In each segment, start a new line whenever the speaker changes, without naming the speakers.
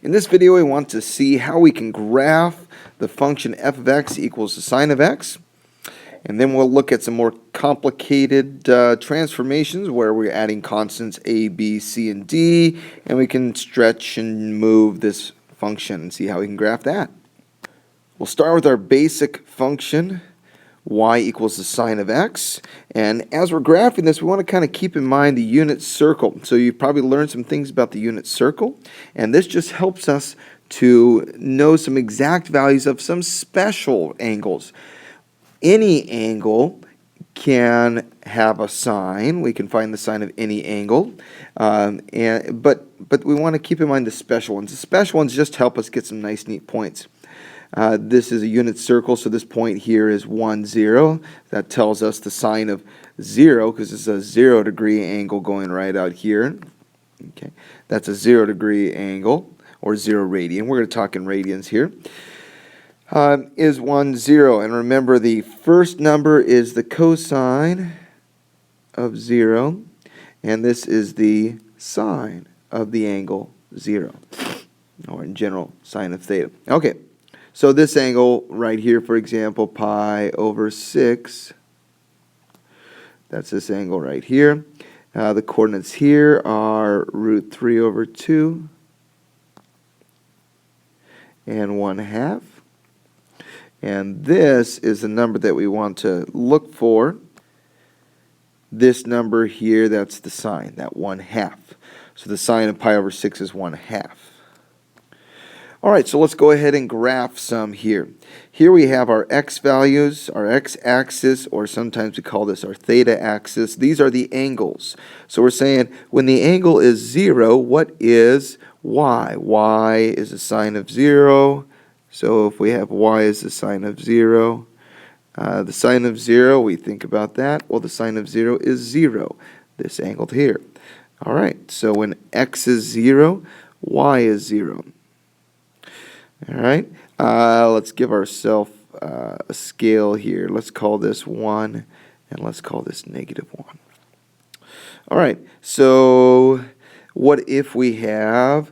In this video, we want to see how we can graph the function f of x equals the sine of x. And then we'll look at some more complicated transformations where we're adding constants a, b, c, and d, and we can stretch and move this function and see how we can graph that. We'll start with our basic function, y equals the sine of x. And as we're graphing this, we want to kind of keep in mind the unit circle. So you've probably learned some things about the unit circle, and this just helps us to know some exact values of some special angles. Any angle can have a sine. We can find the sine of any angle, but we want to keep in mind the special ones. The special ones just help us get some nice, neat points. This is a unit circle, so this point here is 1, 0. That tells us the sine of 0, because it's a 0-degree angle going right out here. Okay, that's a 0-degree angle, or 0 radian. We're going to talk in radians here. Is 1, 0. And remember, the first number is the cosine of 0, and this is the sine of the angle 0, or in general, sine of theta. Okay, so this angle right here, for example, pi over 6, that's this angle right here. The coordinates here are root 3 over 2 and 1/2. And this is the number that we want to look for. This number here, that's the sine, that 1/2. So the sine of pi over 6 is 1/2. All right, so let's go ahead and graph some here. Here we have our x values, our x-axis, or sometimes we call this our theta axis. These are the angles. So we're saying when the angle is 0, what is y? Y is the sine of 0. So if we have y as the sine of 0, the sine of 0, we think about that. Well, the sine of 0 is 0, this angle here. All right, so when x is 0, y is 0. All right, let's give ourselves a scale here. Let's call this 1, and let's call this -1. All right, so what if we have...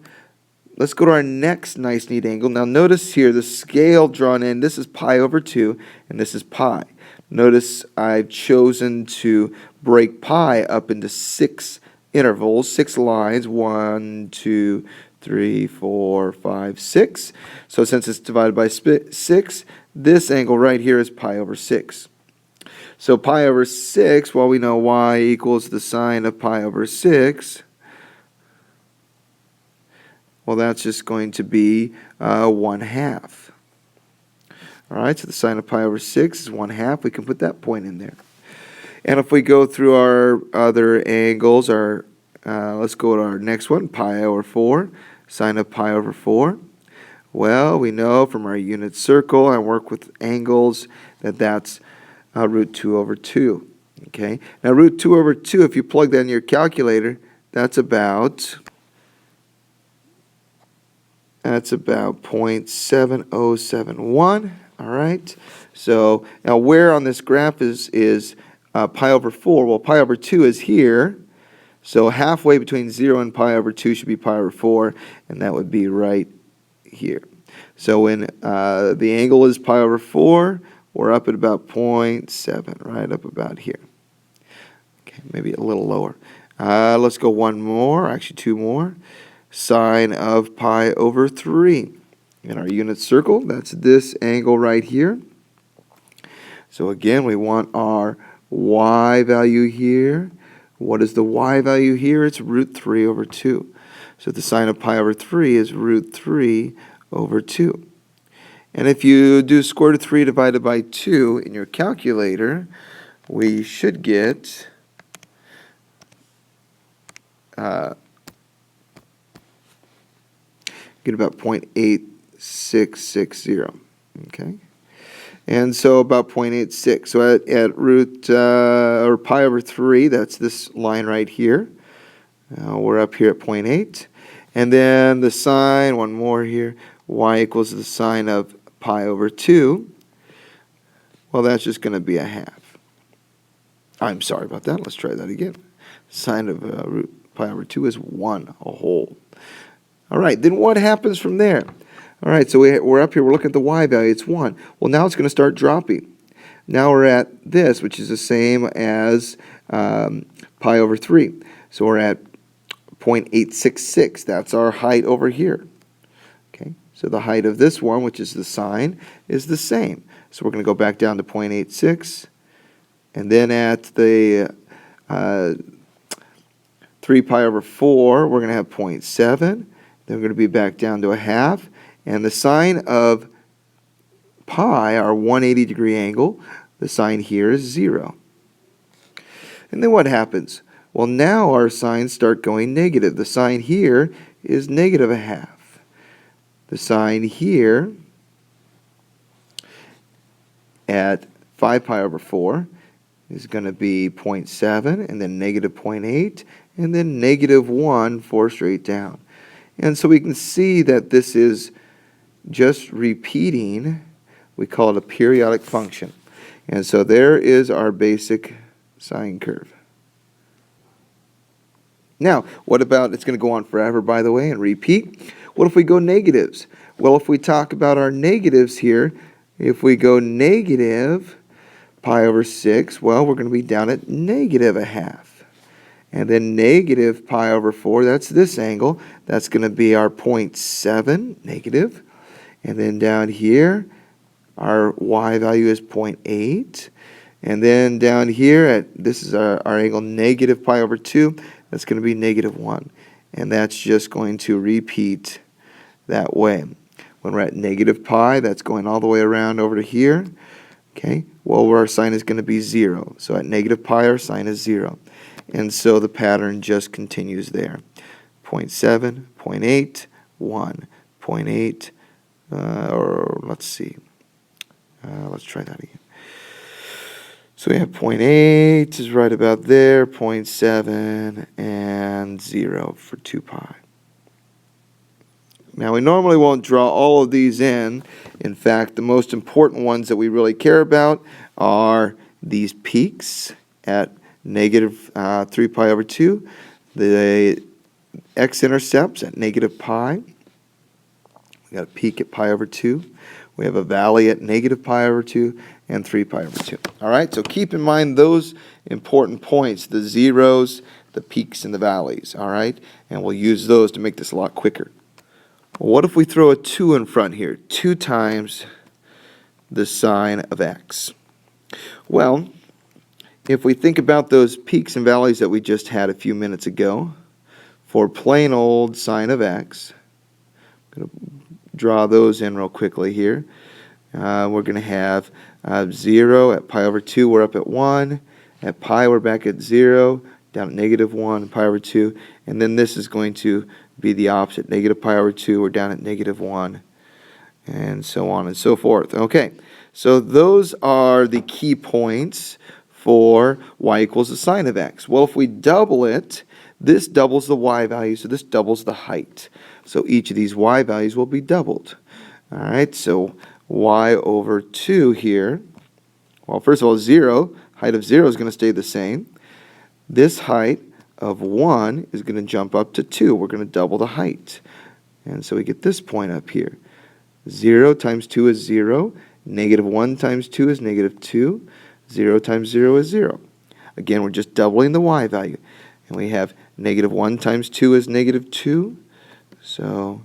Let's go to our next nice neat angle. Now notice here the scale drawn in, this is pi over 2 and this is pi. Notice I've chosen to break pi up into 6 intervals, 6 lines, 1, 2, 3, 4, 5, 6. So since it's divided by 6, this angle right here is pi over 6. So pi over 6, well, we know y equals the sine of pi over 6. Well, that's just going to be 1/2. All right, so the sine of pi over 6 is 1/2. We can put that point in there. And if we go through our other angles, let's go to our next one, pi over 4, sine of pi over 4. Well, we know from our unit circle, I work with angles, that that's root 2 over 2. Okay, now root 2 over 2, if you plug that in your calculator, that's about 0.7071. All right. So now where on this graph is pi over 4? Well, pi over 2 is here. So halfway between 0 and pi over 2 should be pi over 4, and that would be right here. So when the angle is pi over 4, we're up at about 0.7, right up about here. Okay, maybe a little lower. Let's go one more, actually two more. Sine of pi over 3. In our unit circle, that's this angle right here. So again, we want our y value here. What is the y value here? It's root 3 over 2. So the sine of pi over 3 is root 3 over 2. And if you do square root of 3 divided by 2 in your calculator, we should get... get about 0.8660, okay? And so about 0.86. So at root, or pi over 3, that's this line right here. We're up here at 0.8. And then the sine, one more here, y equals the sine of pi over 2. Well, that's just going to be 1/2. I'm sorry about that. Let's try that again. Sine of root pi over 2 is 1, a whole. All right, then what happens from there? All right, so we're up here, we're looking at the y value, it's 1. Well, now it's going to start dropping. Now we're at this, which is the same as pi over 3. So we're at 0.866. That's our height over here. Okay, so the height of this one, which is the sine, is the same. So we're going to go back down to 0.86. And then at the 3 pi over 4, we're going to have 0.7. Then we're going to be back down to a half. And the sine of pi, our 180-degree angle, the sine here is 0. And then what happens? Well, now our sines start going negative. The sine here is negative a half. The sine here at 5 pi over 4 is going to be 0.7, and then negative 0.8, and then negative 1, 4 straight down. And so we can see that this is just repeating. We call it a periodic function. And so there is our basic sine curve. Now, what about, it's going to go on forever, by the way, and repeat. What if we go negatives? Well, if we talk about our negatives here, if we go negative pi over 6, well, we're going to be down at negative a half. And then negative pi over 4, that's this angle. That's going to be our 0.7 negative. And then down here, our y value is 0.8. And then down here, this is our angle negative pi over 2. That's going to be negative 1. And that's just going to repeat that way. When we're at negative pi, that's going all the way around over to here. Okay, well, where our sine is going to be 0. So at negative pi, our sine is 0. And so the pattern just continues there. 0.7, 0.8, 1, 0.8, or let's see. Let's try that again. So we have 0.8 is right about there, 0.7, and 0 for 2 pi. Now, we normally won't draw all of these in. In fact, the most important ones that we really care about are these peaks at negative 3 pi over 2, the x-intercepts at negative pi. We got a peak at pi over 2. We have a valley at negative pi over 2 and 3 pi over 2. All right, so keep in mind those important points, the zeros, the peaks, and the valleys. All right, and we'll use those to make this a lot quicker. Well, what if we throw a 2 in front here? 2 times the sine of x. Well, if we think about those peaks and valleys that we just had a few minutes ago, for plain old sine of x, I'm going to draw those in real quickly here. We're going to have 0 at pi over 2, we're up at 1. At pi, we're back at 0, down at negative 1, pi over 2. And then this is going to be the opposite. Negative pi over 2, we're down at negative 1, and so on and so forth. Okay, so those are the key points for y equals the sine of x. Well, if we double it, this doubles the y value, so this doubles the height. So each of these y values will be doubled. All right, so y over 2 here, well, first of all, 0, height of 0 is going to stay the same. This height of 1 is going to jump up to 2. We're going to double the height. And so we get this point up here. 0 times 2 is 0. Negative 1 times 2 is negative 2. 0 times 0 is 0. Again, we're just doubling the y value. And we have negative 1 times 2 is negative 2. So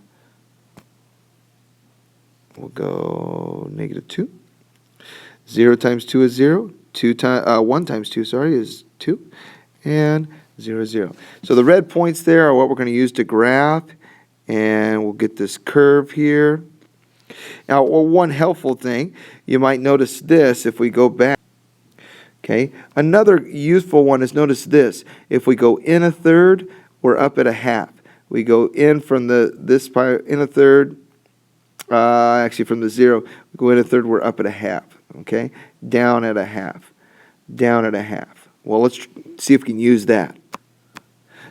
we'll go negative 2. 0 times 2 is 0. 1 times 2, is 2. And 0, 0. So the red points there are what we're going to use to graph. And we'll get this curve here. Now, one helpful thing, you might notice this if we go back. Okay, another useful one is notice this. If we go in a third, we're up at a half. We go in from this pi in a third, actually from the 0, we go in a third, we're up at a half. Okay, down at a half, down at a half. Well, let's see if we can use that.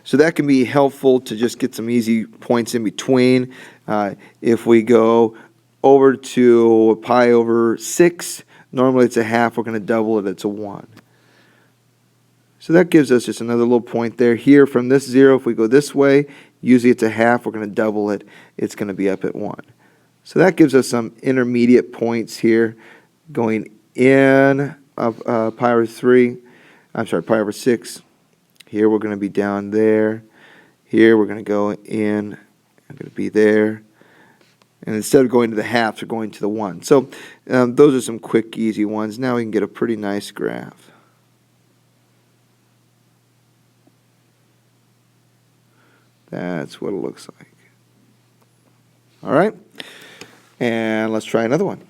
So that can be helpful to just get some easy points in between. If we go over to pi over 6, normally it's a half. We're going to double it. It's a 1. So that gives us just another little point there. Here from this 0, if we go this way, Usually it's a half. We're going to double it. It's going to be up at 1. So that gives us some intermediate points here going in of pi over 3. I'm sorry, pi over 6. Here we're going to be down there. Here we're going to go in. I'm going to be there. And instead of going to the halves, we're going to the 1. So those are some quick, easy ones. Now we can get a pretty nice graph. That's what it looks like. All right. And let's try another one.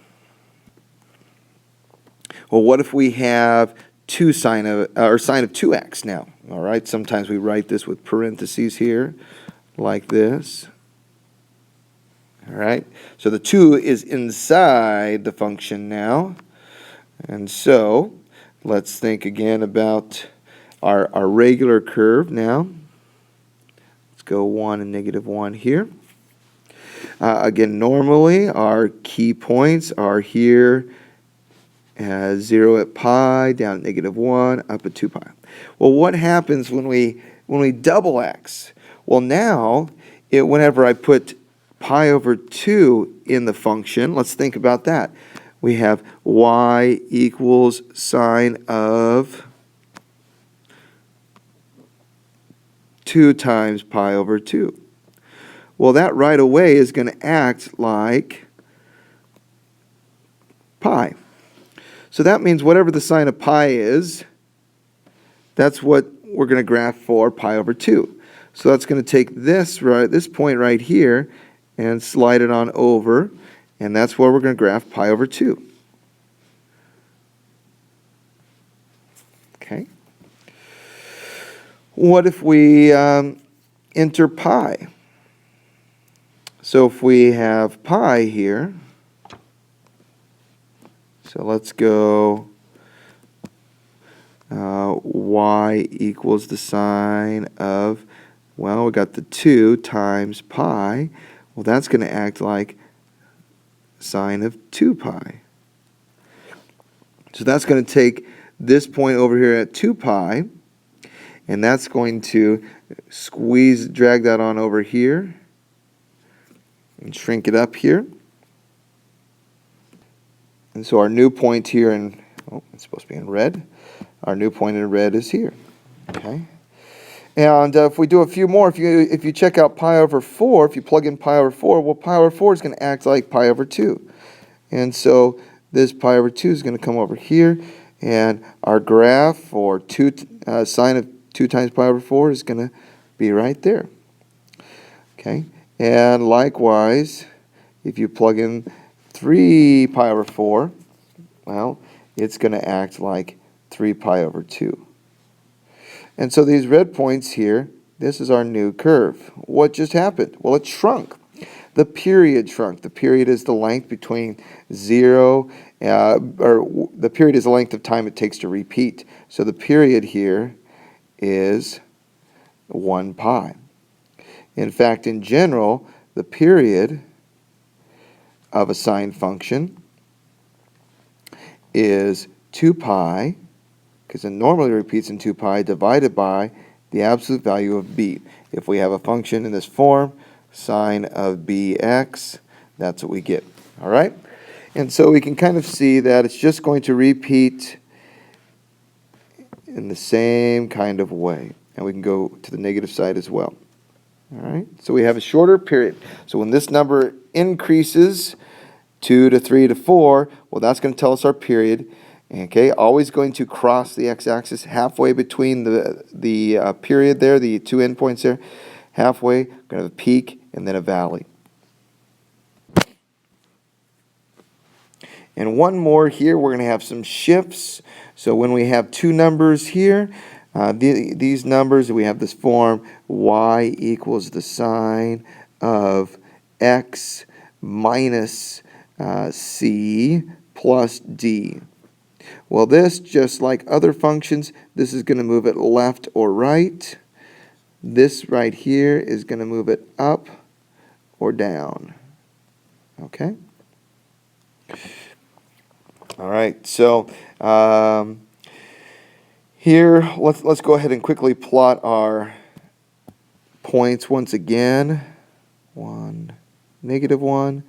Well, what if we have sine of 2x now? All right. Sometimes we write this with parentheses here, like this. All right. So the 2 is inside the function now. And so let's think again about our regular curve now. Let's go 1 and -1 here. Again, normally our key points are here, 0 at pi, down at -1, up at 2 pi. Well, what happens when we double x? Well, now, whenever I put pi over 2 in the function, let's think about that. We have y equals sine of 2 times pi over 2. Well, that right away is going to act like pi. So that means whatever the sine of pi is, that's what we're going to graph for pi over 2. So that's going to take this point right here and slide it on over, and that's where we're going to graph pi over 2. Okay. What if we enter pi? So if we have pi here, so let's go y equals the sine of, well, we got the 2 times pi. Well, that's going to act like sine of 2 pi. So that's going to take this point over here at 2 pi, and that's going to drag that on over here, and shrink it up here. And so our new point here it's supposed to be in red. Our new point in red is here. Okay. And if we do a few more, if you check out pi over 4, if you plug in pi over 4, well, pi over 4 is going to act like pi over 2. And so this pi over 2 is going to come over here, and our graph for sine of 2 times pi over 4 is going to be right there. Okay. And likewise, if you plug in 3 pi over 4, well, it's going to act like 3 pi over 2. And so these red points here, this is our new curve. What just happened? Well, it shrunk. The period shrunk. The period is the length between 0, or the period is the length of time it takes to repeat. So the period here is 1 pi. In fact, in general, the period of a sine function is 2 pi, because it normally repeats in 2 pi, divided by the absolute value of b. If we have a function in this form, sine of bx, that's what we get. All right? And so we can kind of see that it's just going to repeat in the same kind of way. And we can go to the negative side as well. All right? So we have a shorter period. So when this number increases 2 to 3 to 4, well, that's going to tell us our period. Okay, always going to cross the x-axis halfway between the period there, the 2 endpoints there. Halfway, going to have a peak and then a valley. And one more here, we're going to have some shifts. So when we have two numbers here, these numbers, we have this form, y equals the sine of x minus c plus d. Well, this, just like other functions, this is going to move it left or right. This right here is going to move it up or down. Okay? All right, so here, let's go ahead and quickly plot our points once again. 1, negative 1.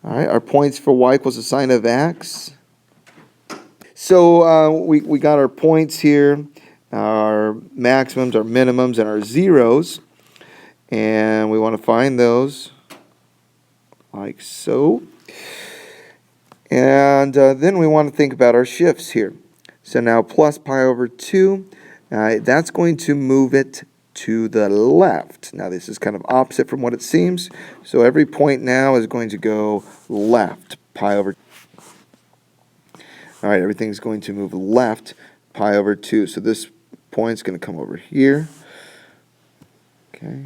All right, our points for y equals the sine of x. So we got our points here, our maximums, our minimums, and our zeros. And we want to find those like so. And then we want to think about our shifts here. So now plus pi over 2, that's going to move it to the left. Now this is kind of opposite from what it seems. So every point now is going to go left, pi over 2. All right, everything's going to move left, pi over 2. So this point's going to come over here. Okay.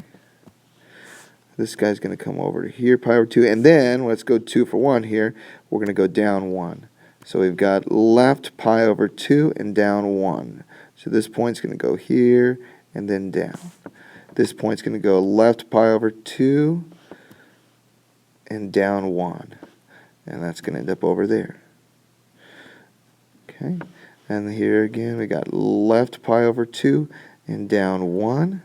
This guy's going to come over to here, pi over 2. And then, let's go 2 for 1 here. We're going to go down 1. So we've got left pi over 2 and down 1. So this point's going to go here and then down. This point's going to go left pi over 2 and down 1. And that's going to end up over there. Okay. And here again, we got left pi over 2 and down 1.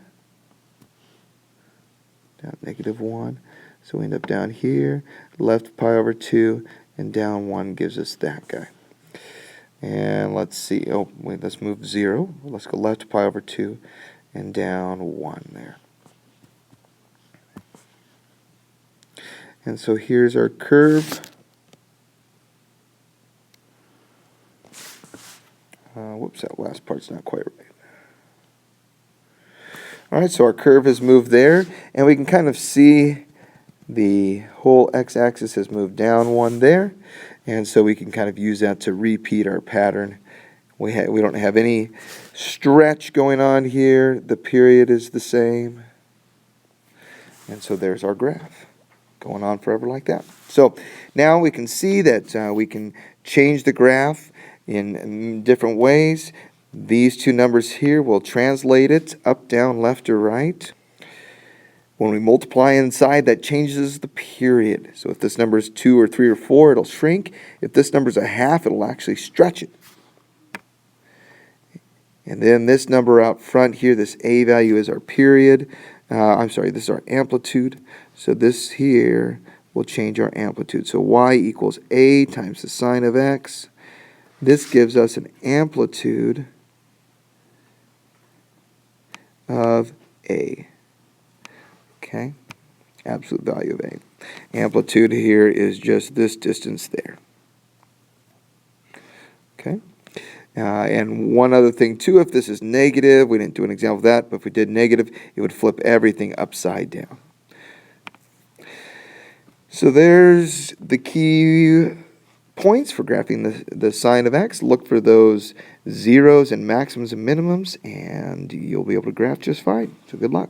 Down negative 1. So we end up down here. Left pi over 2 and down 1 gives us that guy. And let's see. Oh, wait, let's move 0. Let's go left pi over 2 and down 1 there. And so here's our curve. Whoops, that last part's not quite right. All right, so our curve has moved there, and we can kind of see the whole x-axis has moved down 1 there, and so we can kind of use that to repeat our pattern. We don't have any stretch going on here. The period is the same, and so there's our graph going on forever like that. So now we can see that we can change the graph in different ways. These two numbers here, will translate it up, down, left, or right. When we multiply inside, that changes the period. So if this number is 2 or 3 or 4, it'll shrink. If this number is a half, it'll actually stretch it. And then this number out front here, this a value is our period. This is our amplitude. So this here will change our amplitude. So y equals a times the sine of x. This gives us an amplitude of a. Okay, absolute value of a. Amplitude here is just this distance there. Okay, and one other thing too, if this is negative, we didn't do an example of that, but if we did negative, it would flip everything upside down. So there's the key points for graphing the sine of x. Look for those zeros and maximums and minimums, and you'll be able to graph just fine. So good luck.